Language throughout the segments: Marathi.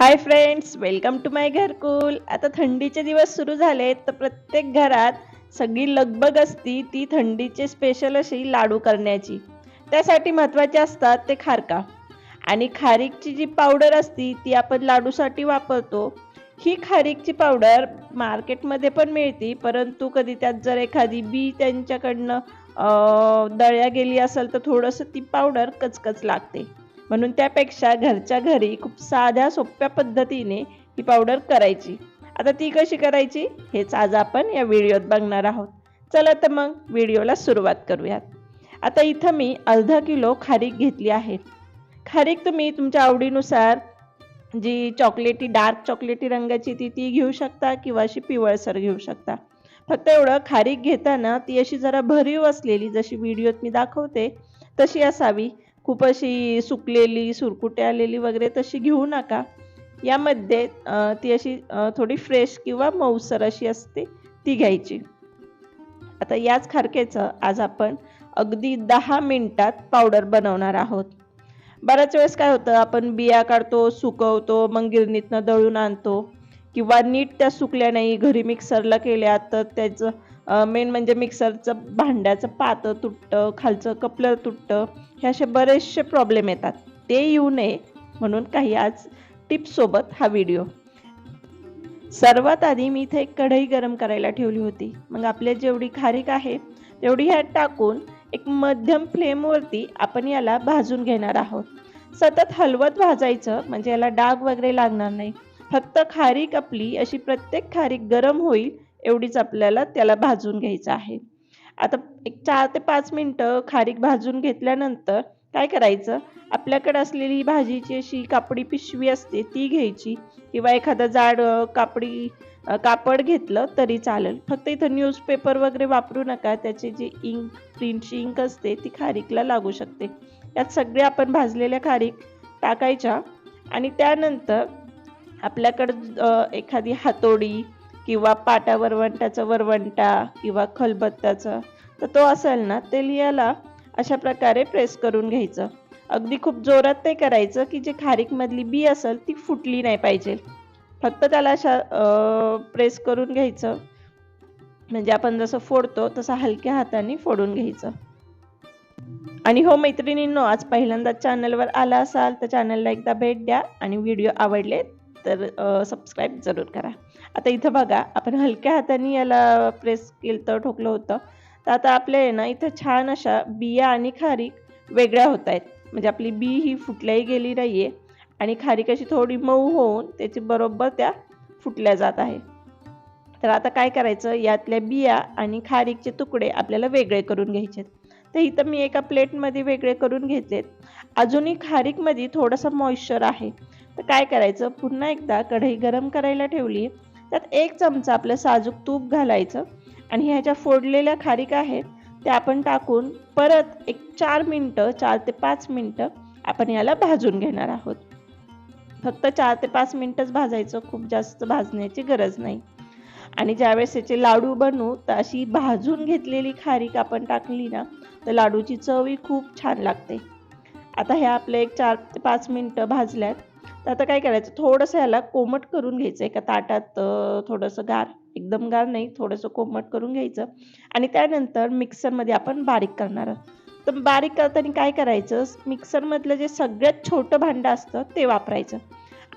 हाय फ्रेंड्स, वेलकम टू माय घरकुल. आता थंडीचे दिवस सुरू झाले तर प्रत्येक घरात सगळी लगबग असती ती थंडीचे स्पेशल अशी लाडू करण्याची. त्यासाठी महत्त्वाचे असतात ते खारका आणि खारीकची जी पावडर असती ती आपण लाडूसाठी वापरतो. ही खारीकची पावडर मार्केटमध्ये पण मिळते, परंतु कधी त्यात जर एखादी बी त्यांच्याकडनं दळल्या गेली असेल तर थोडंसं ती पावडर कचकच लागते. म्हणून त्यापेक्षा घरच्या घरी खूप साध्या सोप्या पद्धतीने ही पावडर करायची. आता ती कशी करायची हेच आज आपण या व्हिडिओत बघणार आहोत. चला तर मग व्हिडिओला सुरुवात करूयात. आता इथं मी अर्धा किलो खारीक घेतली आहे. खारीक तुम्ही तुमच्या आवडीनुसार जी चॉकलेटी डार्क चॉकलेटी रंगाची ती घेऊ शकता किंवा अशी पिवळसर घेऊ शकता. फक्त एवढं खारीक घेताना ती अशी जरा भरीव असलेली, जशी व्हिडिओत मी दाखवते तशी असावी. खूप अशी सुकलेली सुरकुटे आलेली वगैरे तशी घेऊ नका. यामध्ये ती अशी थोडी फ्रेश किंवा मऊसर अशी असते ती घ्यायची. आता याच खारकेचं आज आपण अगदी 10 मिनिटात पावडर बनवणार आहोत. बऱ्याच वेळेस काय होतं, आपण बिया काढतो, सुकवतो, मग गिरणीतनं दळून आणतो किंवा नीट त्या सुकल्या नाही, घरी मिक्सरला केल्या तर त्याचं मेन म्हणजे मिक्सरचं भांड्याचं पातं तुटतं, खालचं कपलर तुटतं. हे असे बरेचसे प्रॉब्लेम येतात. ते येऊ नये म्हणून काही आज टिप्ससोबत हा व्हिडिओ. सर्वात आधी मी इथे एक कढई गरम करायला ठेवली होती. मग आपल्या जेवढी खारीक आहे तेवढी ह्यात टाकून एक मध्यम फ्लेमवरती आपण याला भाजून घेणार आहोत. सतत हलवत भाजायचं म्हणजे याला डाग वगैरे लागणार नाही. फक्त खारीक आपली अशी प्रत्येक खारीक गरम होईल एवढीच आपल्याला त्याला भाजून घ्यायचं आहे. आता एक 4 ते 5 मिनिटं खारीक भाजून घेतल्यानंतर काय करायचं, आपल्याकडे असलेली भाजीची अशी कापडी पिशवी असते ती घ्यायची किंवा एखादं जाड कापड घेतलं तरी चालेल. फक्त इथं न्यूजपेपर वगैरे वापरू नका. त्याची जी प्रिंटची इंक असते ती खारीकला लागू शकते. यात सगळे आपण भाजलेल्या खारीक टाकायच्या आणि त्यानंतर आपल्याकडं एखादी हातोडी किंवा पाटा वरवंट्याचा वरवंटा किंवा खलबत्त्याचा तर तो असेल ना, ते याला अशा प्रकारे प्रेस करून घ्यायचं. अगदी खूप जोरात ते करायचं की जे खारीकमधली बी असेल ती फुटली नाही पाहिजे. फक्त त्याला अशा प्रेस करून घ्यायचं. म्हणजे आपण जसं फोडतो तसं हलक्या हाताने फोडून घ्यायचं. आणि हो मैत्रिणींनो, आज पहिल्यांदाच चॅनलवर आला असाल तर चॅनलला एकदा भेट द्या आणि व्हिडिओ आवडले तर सबस्क्राईब जरूर करा. आता इथं बघा, आपण हलक्या हाताने याला प्रेस केलं तर ठोकलं होतं. तर आता आपल्या ना इथं छान अशा बिया आणि खारीक वेगळ्या होत आहेत. म्हणजे आपली बी ही फुटल्याही गेली नाही आहे आणि खारीक अशी थोडी मऊ होऊन त्याची बरोबर त्या फुटल्या जात आहे. तर आता काय करायचं, यातल्या बिया आणि खारीकचे तुकडे आपल्याला वेगळे करून घ्यायचे. तर इथं मी एका प्लेटमध्ये वेगळे करून घेतलेत. अजूनही खारीकमध्ये थोडासा मॉइश्चर आहे. तर काय करायचं, पुन्हा एकदा कढई गरम करायला ठेवली. त्यात 1 चमचा आपलं साजूक तूप घालायचं आणि ह्याच्या फोडलेल्या खारीक आहेत त्या आपण टाकून परत एक 4 मिनिटं 4 ते 5 मिनिटं आपण याला भाजून घेणार आहोत. फक्त 4 ते 5 मिनिटच भाजायचं, खूप जास्त भाजण्याची गरज नाही. आणि ज्यावेळेस याचे लाडू बनवू तर अशी भाजून घेतलेली खारीक आपण टाकली ना तर लाडूची चवही खूप छान लागते. आता ह्या आपल्या एक 4 ते 5 मिनिटं भाजल्यात. तर आता काय करायचं, थोडंसं ह्याला कोमट करून घ्यायचं. एका ताटात थोडंसं गार, एकदम गार नाही, थोडंसं कोमट करून घ्यायचं आणि त्यानंतर मिक्सरमध्ये आपण बारीक करणार आहोत. तर बारीक करताना काय करायचं, मिक्सरमधलं जे सगळ्यात छोटं भांडं असतं ते वापरायचं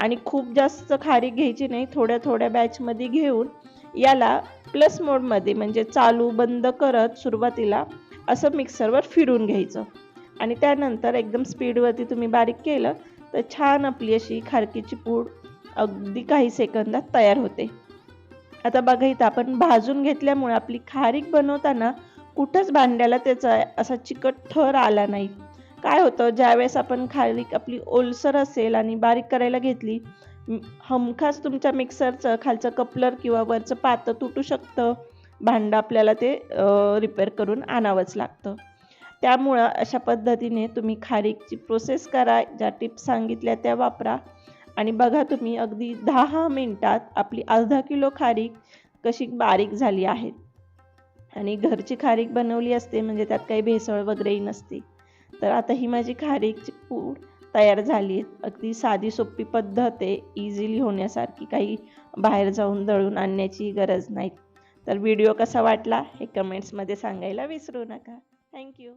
आणि खूप जास्त खारीक घ्यायची नाही. थोड्या थोड्या बॅचमध्ये घेऊन याला प्लस मोडमध्ये म्हणजे चालू बंद करत सुरुवातीला असं मिक्सरवर फिरून घ्यायचं आणि त्यानंतर एकदम स्पीडवरती तुम्ही बारीक केलं तर छान आपली अशी खारकीची पूड अगदी काही सेकंदात तयार होते. आता बघा, इथं आपण भाजून घेतल्यामुळे आपली खारीक बनवताना कुठंच भांड्याला त्याचा असा चिकट थर आला नाही. काय होतं, ज्यावेळेस आपण खारीक आपली ओलसर असेल आणि बारीक करायला घेतली, हमखास तुमच्या मिक्सरचं खालचं कपलर किंवा वरचं पातं तुटू शकतं. भांडं आपल्याला ते रिपेअर करून आणावंच लागतं. त्यामुळं अशा पद्धतीने तुम्ही खारीकची प्रोसेस करा. ज्या टिप्स सांगितल्या त्या वापरा आणि बघा तुम्ही अगदी 10 मिनिटात आपली अर्धा किलो खारीक कशी बारीक झाली आहे. आणि घरची खारीक बनवली असते म्हणजे त्यात काही भेसळ वगैरेही नसते. तर आता ही माझी खारीकची पूड तयार झाली आहेत. अगदी साधी सोपी पद्धत आहे, इझिली होण्यासारखी. काही बाहेर जाऊन दळून आणण्याची गरज नाही. तर व्हिडिओ कसा वाटला हे कमेंट्समध्ये सांगायला विसरू नका. थँक्यू.